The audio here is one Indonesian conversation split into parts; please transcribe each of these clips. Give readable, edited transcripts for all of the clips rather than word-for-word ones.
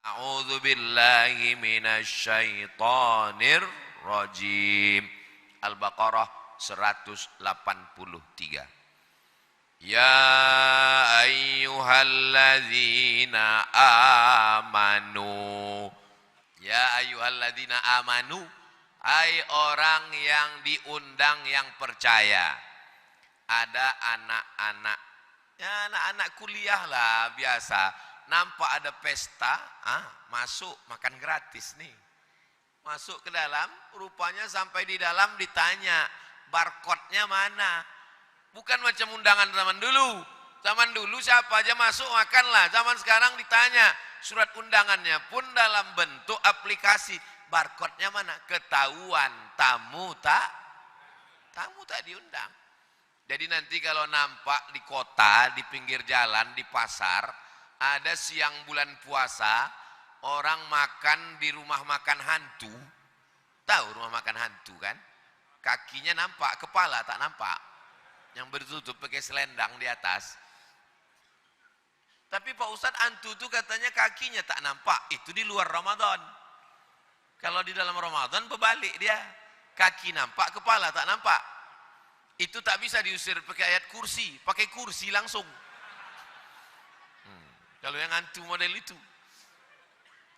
A'udzu billahi minasyaitonir rajim. Al-Baqarah 183. Ya ayyuhalladzina amanu. Ya ayyuhalladzina amanu. Hai orang yang diundang yang percaya. Ada anak-anak, ya anak-anak kuliah lah biasa. Nampak ada pesta, masuk makan gratis nih. Masuk ke dalam, rupanya sampai di dalam ditanya, barcode-nya mana? Bukan macam undangan zaman dulu. Zaman dulu siapa aja masuk makanlah. Zaman sekarang ditanya, surat undangannya pun dalam bentuk aplikasi. Barcode-nya mana? Ketahuan tamu tak diundang. Jadi nanti kalau nampak di kota, di pinggir jalan, di pasar, ada siang bulan puasa, orang makan di rumah makan hantu. Tahu rumah makan hantu kan? Kakinya nampak, kepala tak nampak. Yang bertutup pakai selendang di atas. Tapi Pak Ustadz, hantu itu katanya kakinya tak nampak. Itu di luar Ramadan. Kalau di dalam Ramadan berbalik dia. Kaki nampak, kepala tak nampak. Itu tak bisa diusir pakai ayat kursi. Pakai kursi langsung. Kalau yang hantu model itu.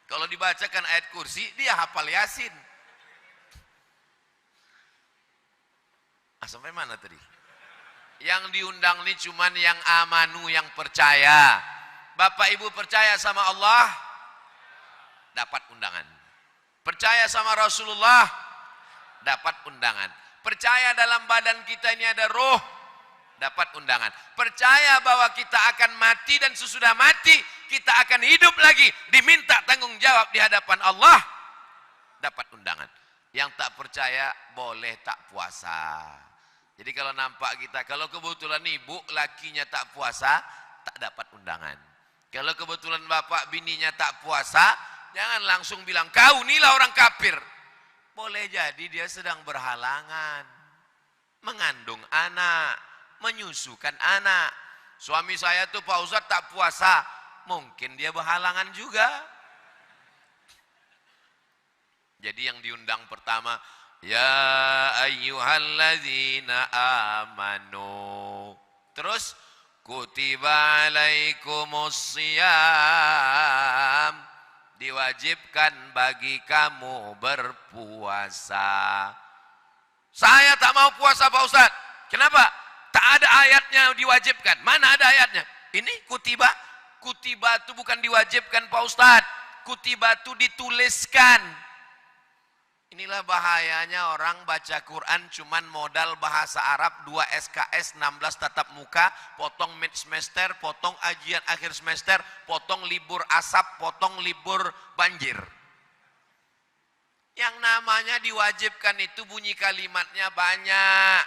Kalau dibacakan ayat kursi, dia hafal Yasin. Sampai mana tadi? Yang diundang ini cuman yang amanu, yang percaya. Bapak Ibu percaya sama Allah, dapat undangan. Percaya sama Rasulullah, dapat undangan. Percaya dalam badan kita ini ada roh, dapat undangan. Percaya bahwa kita akan mati dan sesudah mati kita akan hidup lagi, diminta tanggung jawab di hadapan Allah, dapat undangan. Yang tak percaya boleh tak puasa. Jadi kalau nampak kita, kalau kebetulan ibu lakinya tak puasa, tak dapat undangan. Kalau kebetulan bapak bininya tak puasa, jangan langsung bilang kau inilah orang kafir. Boleh jadi dia sedang berhalangan, mengandung anak, menyusukan anak. Suami saya tuh Pak Ustadz tak puasa, mungkin dia berhalangan juga. Jadi yang diundang pertama, ya ayyuhalladzina amanu. Terus kutiba alaikumusiyam, diwajibkan bagi kamu berpuasa. Saya tak mau puasa Pak Ustadz. Kenapa? Tak ada ayatnya diwajibkan. Mana ada ayatnya? Ini kutiba. Kutiba itu bukan diwajibkan Pak Ustadz. Kutiba itu dituliskan. Inilah bahayanya orang baca Quran cuman modal bahasa Arab, 2 SKS, 16 tatap muka, potong mid semester, potong ajian akhir semester, potong libur asap, potong libur banjir. Yang namanya diwajibkan itu bunyi kalimatnya banyak.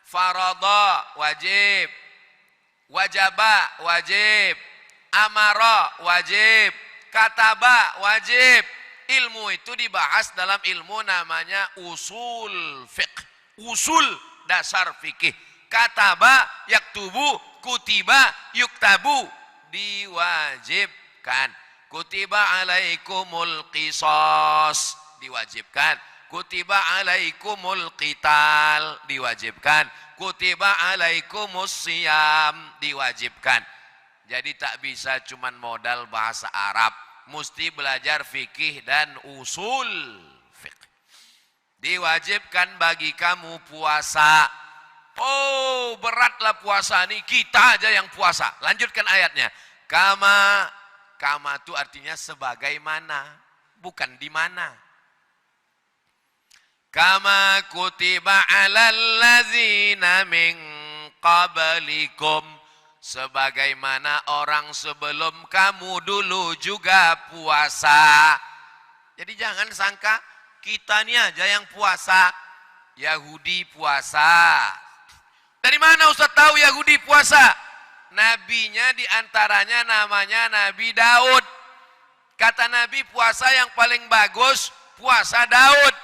Faradha wajib, wajaba wajib, amara wajib, kataba wajib. Ilmu itu dibahas dalam ilmu namanya usul fiqh. Usul dasar fikih. Kataba yaktubu, kutiba yuktabu, diwajibkan. Kutiba alaikumul qisas, diwajibkan. Kutiba alaikumul qital, diwajibkan. Kutiba alaikumus siyam, diwajibkan. Jadi tak bisa cuman modal bahasa Arab. Mesti belajar fikih dan usul fikih. Diwajibkan bagi kamu puasa. Oh, beratlah puasa ini, kita aja yang puasa. Lanjutkan ayatnya. Kama itu artinya sebagaimana, bukan di mana. Kama kutiba alal ladzina min qablikum, sebagaimana orang sebelum kamu dulu juga puasa. Jadi jangan sangka kita ini aja yang puasa. Yahudi puasa. Dari mana Ustaz tahu Yahudi puasa? Nabinya diantaranya namanya Nabi Daud. Kata Nabi puasa yang paling bagus puasa Daud.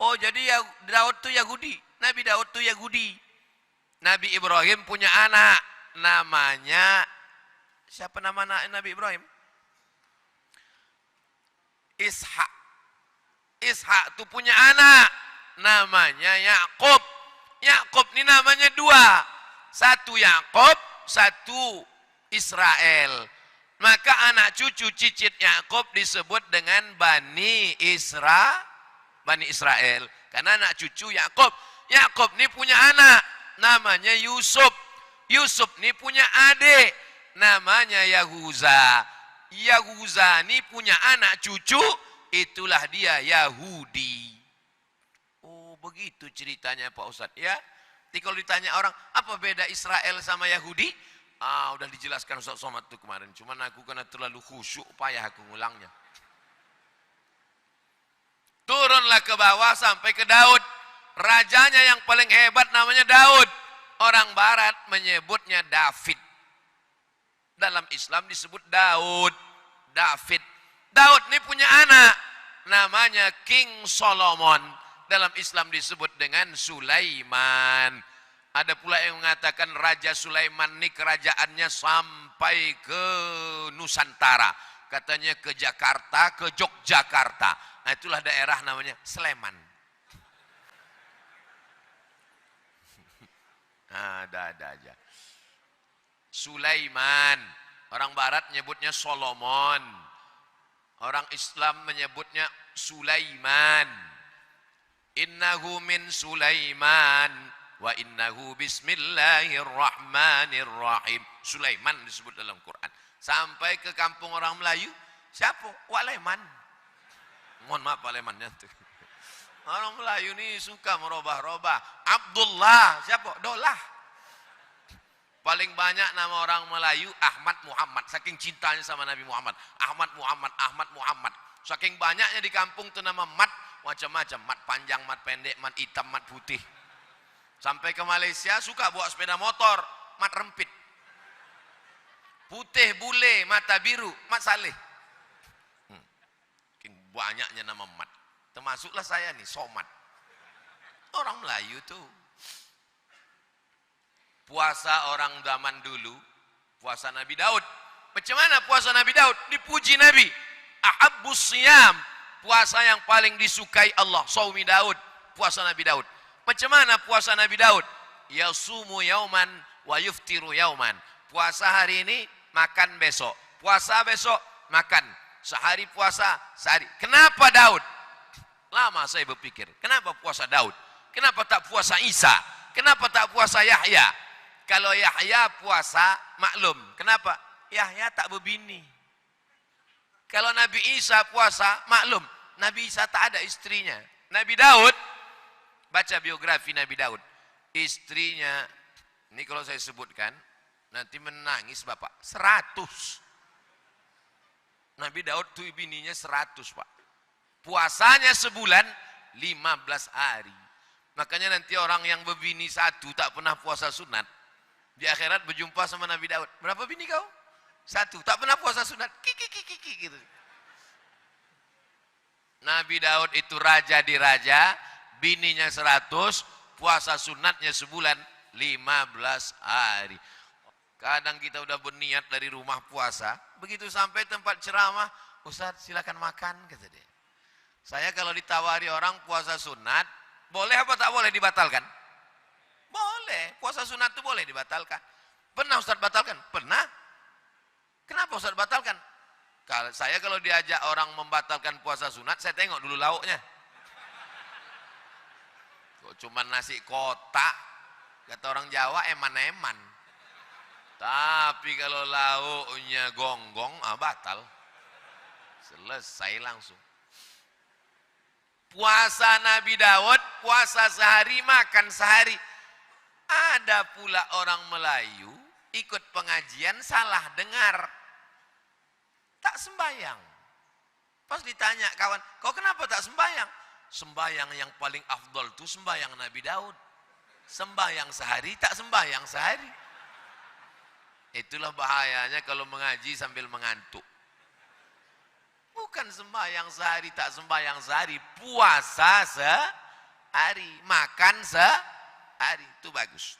Oh jadi Daud itu Yahudi. Nabi Daud itu Yahudi. Nabi Ibrahim punya anak. Namanya, siapa nama Nabi Ibrahim? Ishak. Ishak itu punya anak, namanya Yakub. Yakub ini namanya dua. Satu Yakub, satu Israel. Maka anak cucu cicit Yakub disebut dengan Bani Israel. Karena anak cucu Yakub. Yakub ini punya anak, namanya Yusuf. Yusuf ini punya adik, namanya Yahuza. Yahuza ini punya anak cucu, itulah dia Yahudi. Oh, begitu ceritanya Pak Ustadz ya. Jadi kalau ditanya orang, apa beda Israel sama Yahudi? Udah dijelaskan Ustaz Somad itu kemarin. Cuman aku karena terlalu khusyuk, payah aku ngulangnya. Turunlah ke bawah sampai ke Daud. Rajanya yang paling hebat namanya Daud. Orang barat menyebutnya David. Dalam Islam disebut Daud. David. Daud ini punya anak. Namanya King Solomon. Dalam Islam disebut dengan Sulaiman. Ada pula yang mengatakan Raja Sulaiman ini kerajaannya sampai ke Nusantara. Katanya ke Jakarta, ke Yogyakarta. Nah, itulah daerah namanya Sleman. Ada aja. Sulaiman. Orang barat menyebutnya Solomon. Orang Islam menyebutnya Sulaiman. Innahu min Sulaiman. Wa innahu bismillahirrahmanirrahim. Sulaiman disebut dalam Quran. Sampai ke kampung orang Melayu, siapa? Waleman. Mohon maaf Walemannya tuh. Orang Melayu ini suka merubah-rubah. Abdullah, siapa? Dolah. Paling banyak nama orang Melayu Ahmad Muhammad. Saking cintanya sama Nabi Muhammad. Ahmad Muhammad, Ahmad Muhammad. Saking banyaknya di kampung itu nama mat macam-macam. Mat panjang, mat pendek, mat hitam, mat putih. Sampai ke Malaysia suka bawa sepeda motor, mat rempit. Putih bule, mata biru, mat saleh. Banyaknya nama mat. Termasuklah saya nih, Somad. Orang Melayu tuh. Puasa orang zaman dulu, puasa Nabi Daud. Macam mana puasa Nabi Daud? Dipuji Nabi. Ahabbus siyam, puasa yang paling disukai Allah, Saumi Daud, puasa Nabi Daud. Macam mana puasa Nabi Daud? Yasumu yauman wa yuftiru yauman. Puasa hari ini, makan besok. Puasa besok, makan. Sehari puasa, sehari. Kenapa Daud? Lama saya berpikir, kenapa puasa Daud? Kenapa tak puasa Isa? Kenapa tak puasa Yahya? Kalau Yahya puasa, maklum. Kenapa? Yahya tak berbini. Kalau Nabi Isa puasa, maklum. Nabi Isa tak ada istrinya. Nabi Daud, baca biografi Nabi Daud. Istrinya, ini kalau saya sebutkan, nanti menangis Bapak. 100. Nabi Daud tuh bininya 100 Pak. Puasanya sebulan 15 hari. Makanya nanti orang yang berbini satu tak pernah puasa sunat. Di akhirat berjumpa sama Nabi Daud. Berapa bini kau? 1. Tak pernah puasa sunat. Kiki gitu. Nabi Daud itu raja di raja. Bininya 100, puasa sunatnya sebulan 15 hari. Kadang kita udah berniat dari rumah puasa, begitu sampai tempat ceramah, Ustaz silakan makan, kata dia. Saya kalau ditawari orang puasa sunat, boleh apa tak boleh dibatalkan? Boleh, puasa sunat itu boleh dibatalkan. Pernah Ustaz batalkan? Pernah. Kenapa Ustaz batalkan? Saya kalau diajak orang membatalkan puasa sunat, saya tengok dulu lauknya. Cuma nasi kotak, kata orang Jawa eman-eman. Tapi kalau lauknya gonggong, batal. Selesai langsung. Puasa Nabi Daud, puasa sehari, makan sehari. Ada pula orang Melayu, ikut pengajian salah dengar. Tak sembayang. Pas ditanya kawan, kau kenapa tak sembayang? Sembayang yang paling afdol itu sembayang Nabi Daud. Sembayang sehari, tak sembayang sehari. Itulah bahayanya kalau mengaji sambil mengantuk. Bukan sembayang sehari, tak sembayang sehari. Puasa sehari, makan sehari. Itu bagus.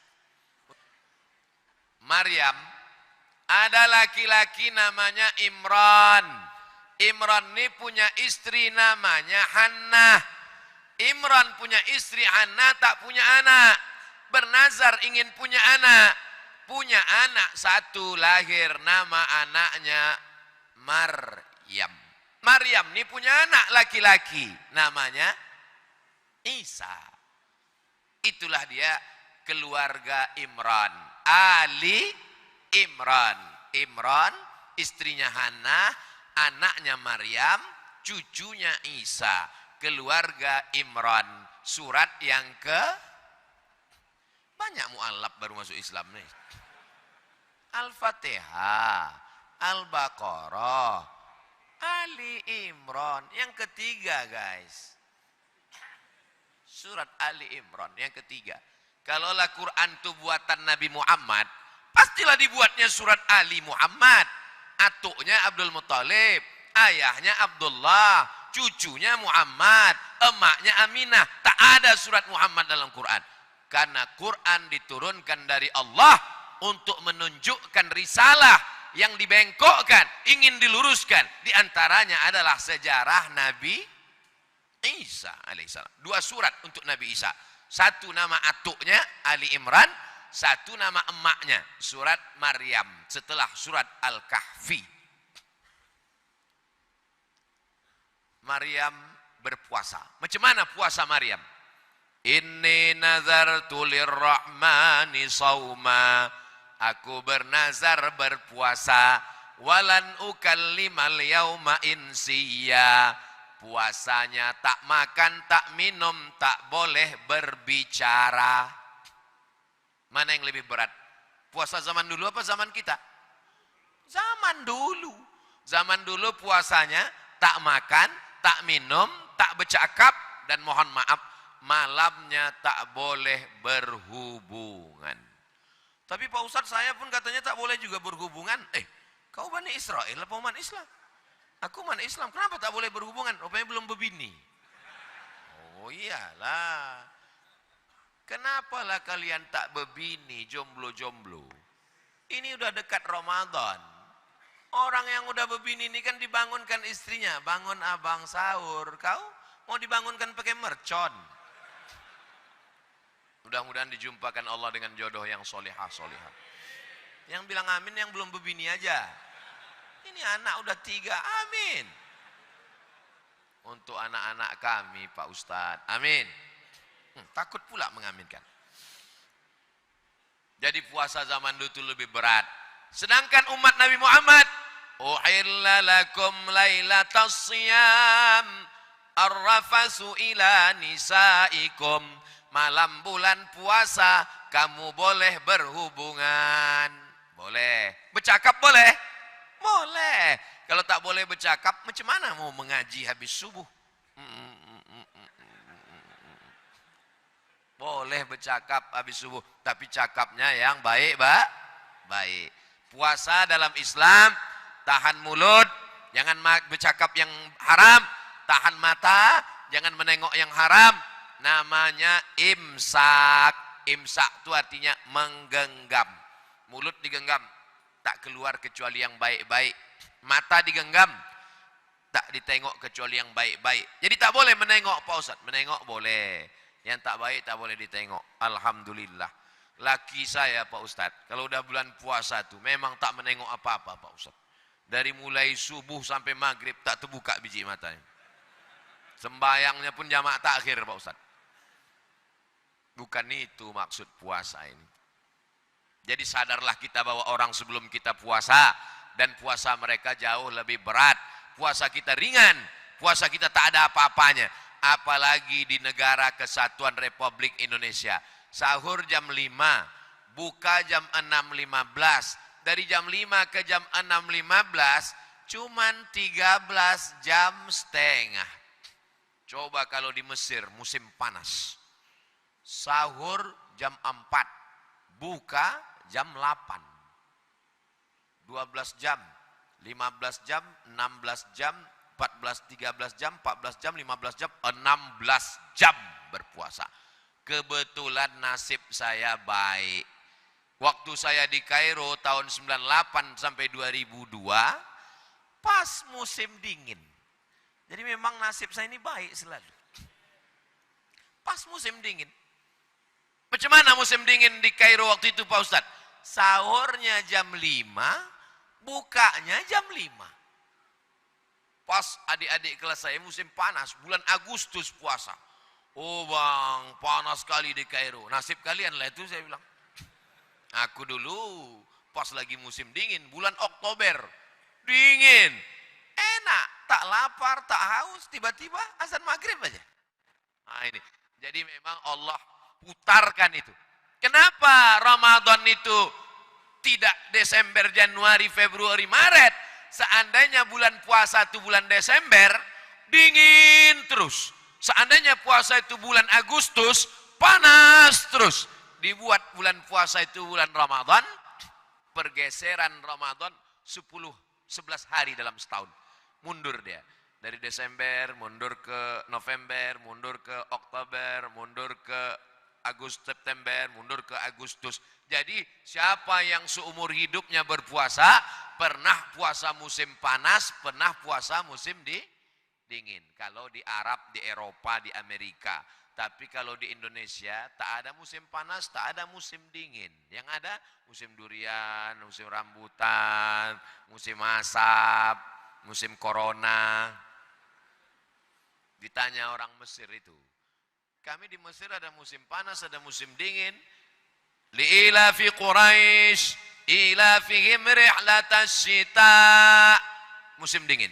Maryam, ada laki-laki namanya Imran. Imran ini punya istri namanya Hannah. Imran punya istri Hannah, tak punya anak. Bernazar ingin punya anak. Punya anak satu, lahir, nama anaknya Maryam. Maryam ini punya anak laki-laki, namanya Isa. Itulah dia keluarga Imran. Ali Imran. Imran, istrinya Hannah, anaknya Maryam, cucunya Isa. Keluarga Imran. Surat yang banyak mu'alaf baru masuk Islam nih. Al-Fatihah, Al-Baqarah, Ali Imran. Yang ketiga guys. Surat Ali Imran yang ketiga. Kalaulah Quran itu buatan Nabi Muhammad, pastilah dibuatnya surat Ali Muhammad. Atuknya Abdul Muttalib, ayahnya Abdullah, cucunya Muhammad, emaknya Aminah. Tak ada surat Muhammad dalam Quran. Karena Quran diturunkan dari Allah untuk menunjukkan risalah yang dibengkokkan, ingin diluruskan. Di antaranya adalah sejarah Nabi Isa alaihissalam. 2 surat untuk Nabi Isa. Satu nama atuknya Ali Imran, satu nama emaknya surat Maryam setelah surat Al-Kahfi. Maryam berpuasa. Macam mana puasa Maryam? Inni nazartu lirrahmani sauma. Aku bernazar berpuasa. Walan ukallimal yauma insiya. Puasanya tak makan, tak minum, tak boleh berbicara. Mana yang lebih berat? Puasa zaman dulu apa zaman kita? Zaman dulu. Zaman dulu puasanya tak makan, tak minum, tak bercakap, dan mohon maaf, malamnya tak boleh berhubungan. Tapi Pak Ustadz, saya pun katanya tak boleh juga berhubungan. Kau Bani Israel apa umat Islam? Aku umat Islam, kenapa tak boleh berhubungan? Rupanya belum berbini. Oh iyalah. Kenapalah kalian tak berbini, jomblo-jomblo? Ini udah dekat Ramadan. Orang yang udah berbini ini kan dibangunkan istrinya. Bangun abang sahur. Kau mau dibangunkan pakai mercon. Mudah-mudahan dijumpakan Allah dengan jodoh yang solehah. Yang bilang amin yang belum berbini aja. Ini anak udah 3, amin. Untuk anak-anak kami Pak Ustadz, amin. Takut pula mengaminkan. Jadi puasa zaman dulu itu lebih berat. Sedangkan umat Nabi Muhammad, uhilla lakum lailatas siyam arrafasu ila nisaikum. Malam bulan puasa kamu boleh berhubungan. Boleh. Bercakap boleh? Boleh. Kalau tak boleh bercakap, macam mana mau mengaji habis subuh? Boleh bercakap habis subuh, tapi cakapnya yang baik, baik. Puasa dalam Islam, tahan mulut, jangan bercakap yang haram, tahan mata, jangan menengok yang haram. Namanya imsak. Imsak itu artinya menggenggam. Mulut digenggam, tak keluar kecuali yang baik-baik. Mata digenggam, tak ditengok kecuali yang baik-baik. Jadi tak boleh menengok Pak Ustadz. Menengok boleh, yang tak baik tak boleh ditengok. Alhamdulillah. Laki saya Pak Ustadz, kalau udah bulan puasa tuh memang tak menengok apa-apa Pak Ustadz. Dari mulai subuh sampai maghrib tak terbuka biji matanya. Sembayangnya pun jamaah takhir Pak Ustadz. Bukan itu maksud puasa ini. Jadi sadarlah kita bahwa orang sebelum kita puasa dan puasa mereka jauh lebih berat. Puasa kita ringan, puasa kita tak ada apa-apanya. Apalagi di negara Kesatuan Republik Indonesia. Sahur jam 5, buka jam 6.15. Dari jam 5 ke jam 6.15 cuman 13 jam setengah. Coba kalau di Mesir musim panas. Sahur jam 4, buka jam 8. 12 jam, 15 jam, 16 jam, 14, 13 jam, 14 jam, 15 jam, 16 jam berpuasa. Kebetulan nasib saya baik. Waktu saya di Kairo tahun 98 sampai 2002, pas musim dingin. Jadi memang nasib saya ini baik selalu. Pas musim dingin. Bagaimana musim dingin di Kairo waktu itu Pak Ustadz? Sahurnya jam 5, bukanya jam 5. Pas adik-adik kelas saya musim panas, bulan Agustus puasa. Oh bang, panas sekali di Kairo. Nasib kalian lah itu saya bilang. Aku dulu pas lagi musim dingin, bulan Oktober. Dingin. Enak, tak lapar, tak haus, tiba-tiba azan maghrib aja. Nah ini, jadi memang Allah putarkan itu. Kenapa Ramadan itu tidak Desember, Januari, Februari, Maret? Seandainya bulan puasa itu bulan Desember, dingin terus. Seandainya puasa itu bulan Agustus, panas terus. Dibuat bulan puasa itu bulan Ramadan, pergeseran Ramadan 11 hari dalam setahun. Mundur dia. Dari Desember, mundur ke November, mundur ke Oktober, mundur ke Agustus, September, mundur ke Agustus. Jadi siapa yang seumur hidupnya berpuasa, pernah puasa musim panas, pernah puasa musim dingin. Kalau di Arab, di Eropa, di Amerika. Tapi kalau di Indonesia, tak ada musim panas, tak ada musim dingin. Yang ada musim durian, musim rambutan, musim asap, musim corona. Ditanya orang Mesir itu. Kami di Mesir ada musim panas, ada musim dingin. Li'ilafi Quraisy, ilafihim rihlatas syita. Musim dingin.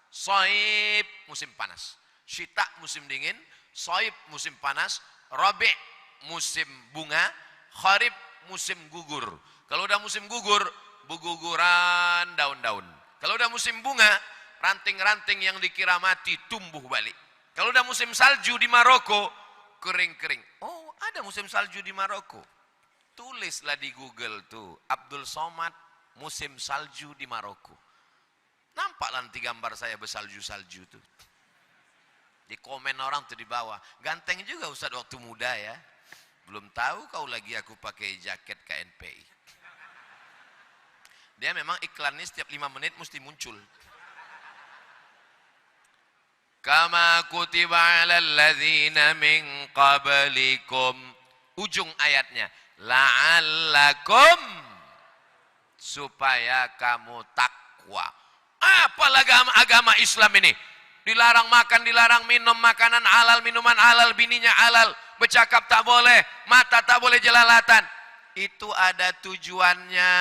Shaib musim panas. Syita musim dingin, shaib musim panas, rabi' musim bunga, kharib musim gugur. Kalau udah musim gugur, berguguran daun-daun. Kalau udah musim bunga, ranting-ranting yang dikira mati tumbuh balik. Kalau udah musim salju di Maroko, kering-kering. Oh, ada musim salju di Maroko. Tulislah di Google tuh, Abdul Somad musim salju di Maroko. Nampak nanti gambar saya bersalju-salju tuh. Di komen orang tuh di bawah. Ganteng juga Ustaz waktu muda ya. Belum tahu kau lagi aku pakai jaket KNPI. Dia memang iklannya setiap 5 menit mesti muncul. Kama kutiba 'alal ladzina min qablikum. Ujung ayatnya, la'allakum, supaya kamu takwa. Apalagi agama Islam ini? Dilarang makan, dilarang minum, makanan halal, minuman halal, bininya halal, bercakap tak boleh, mata tak boleh jelalatan. Itu ada tujuannya.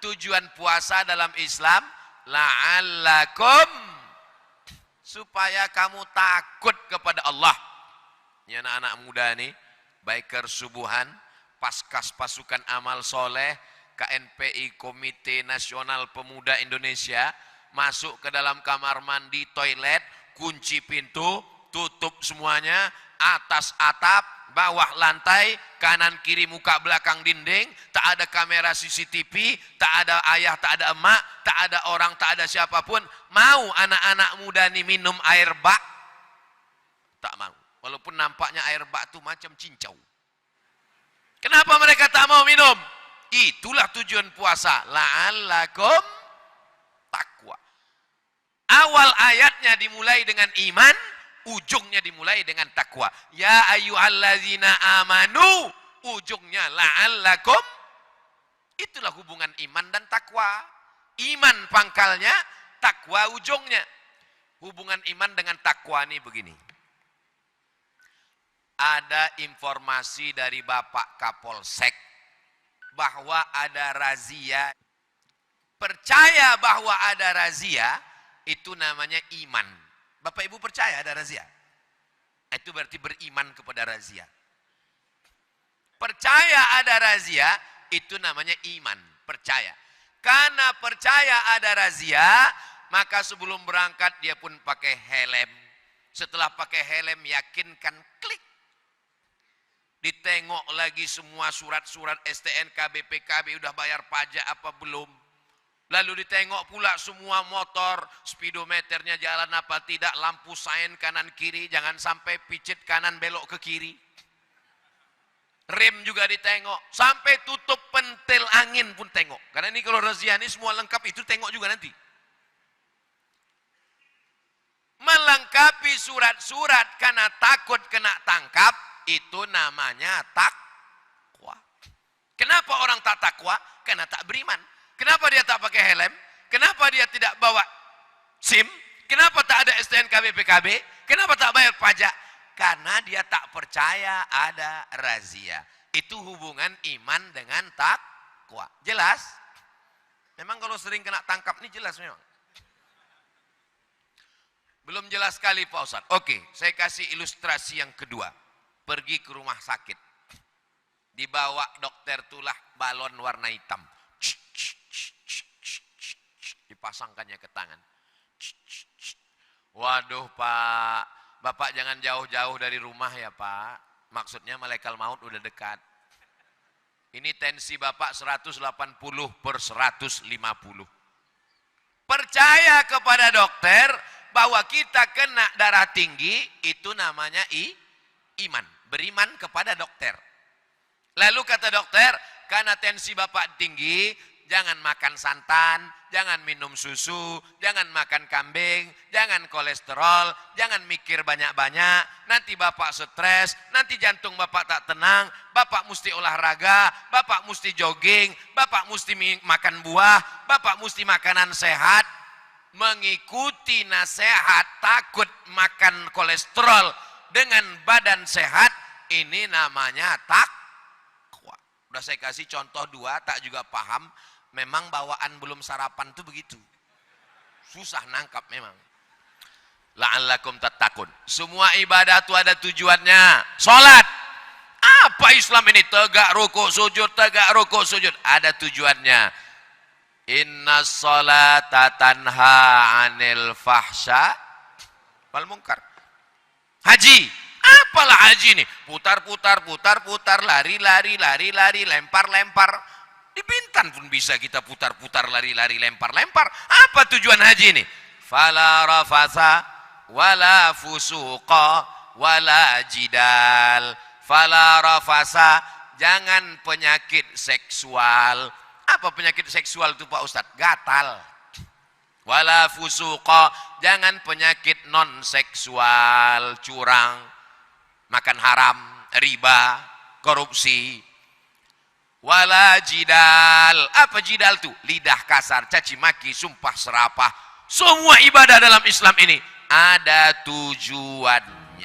Tujuan puasa dalam Islam, la'allakum, supaya kamu takut kepada Allah. Ini anak-anak muda nih, biker subuhan, paskas pasukan amal soleh, KNPI Komite Nasional Pemuda Indonesia, masuk ke dalam kamar mandi, toilet, kunci pintu, tutup semuanya, atas atap, bawah lantai, kanan kiri muka belakang dinding, tak ada kamera CCTV, tak ada ayah, tak ada emak, tak ada orang, tak ada siapapun. Mau anak-anak muda ini minum air bak? Tak mau. Walaupun nampaknya air bak itu macam cincau. Kenapa mereka tak mau minum? Itulah tujuan puasa. La'allakum takwa. Awal ayatnya dimulai dengan iman, ujungnya dimulai dengan takwa. Ya ayyuhalladzina amanu, ujungnya la'allakum. Itulah hubungan iman dan takwa. Iman pangkalnya, takwa ujungnya. Hubungan iman dengan takwa ini begini. Ada informasi dari Bapak Kapolsek bahwa ada razia. Percaya bahwa ada razia, itu namanya iman. Bapak Ibu percaya ada razia? Itu berarti beriman kepada razia. Percaya ada razia, itu namanya iman, percaya. Karena percaya ada razia, maka sebelum berangkat dia pun pakai helm. Setelah pakai helm, yakinkan, klik. Ditengok lagi semua surat-surat STNK, BPKB, udah bayar pajak apa belum. Lalu ditengok pula semua motor, speedometernya jalan apa tidak, lampu sein kanan kiri, jangan sampai picit kanan belok ke kiri. Rem juga ditengok, sampai tutup pentil angin pun tengok. Karena ini kalau razia ini semua lengkap, itu tengok juga nanti. Tapi surat-surat karena takut kena tangkap, itu namanya takwa. Kenapa orang tak takwa? Karena tak beriman. Kenapa dia tak pakai helm? Kenapa dia tidak bawa SIM? Kenapa tak ada STNK BPKB? Kenapa tak bayar pajak? Karena dia tak percaya ada razia. Itu hubungan iman dengan takwa. Jelas? Memang kalau sering kena tangkap ini jelas memang. Belum jelas sekali Pak Ustadz. Oke, saya kasih ilustrasi yang kedua. Pergi ke rumah sakit. Dibawa dokter tulah balon warna hitam. Dipasangkannya ke tangan. Waduh Pak, Bapak jangan jauh-jauh dari rumah ya Pak. Maksudnya malaikat maut udah dekat. Ini tensi Bapak 180/150. Percaya kepada dokter bahwa kita kena darah tinggi, itu namanya iman. Beriman kepada dokter. Lalu kata dokter, karena tensi Bapak tinggi, jangan makan santan, jangan minum susu, jangan makan kambing, jangan kolesterol, jangan mikir banyak-banyak, nanti Bapak stres, nanti jantung Bapak tak tenang, Bapak mesti olahraga, Bapak mesti jogging, Bapak mesti makan buah, Bapak mesti makanan sehat. Mengikuti nasihat takut makan kolesterol dengan badan sehat, ini namanya takwa. Udah saya kasih contoh dua, tak juga paham. Memang bawaan belum sarapan tuh begitu. Susah nangkap memang. La'allakum tattaqun. Semua ibadah itu ada tujuannya. Salat. Apa Islam ini? Tegak rukuk sujud, tegak rukuk sujud. Ada tujuannya. Inna sholata tanha 'anil fahsya wal munkar. Haji. Apalah haji ini? Putar-putar, putar-putar, lari-lari, lari-lari, lempar-lempar. Di Bintan pun bisa kita putar-putar, lari-lari, lempar-lempar. Apa tujuan haji ini? Fala rafasa wala fusuqa wala jidal. Fala rafasa, jangan penyakit seksual. Apa penyakit seksual itu Pak Ustadz? Gatal. Wala fusuqa, jangan penyakit non seksual, curang, makan haram, riba, korupsi. Wala jidal. Apa jidal itu? Lidah kasar, caci maki, sumpah serapah. Semua ibadah dalam Islam ini ada tujuan.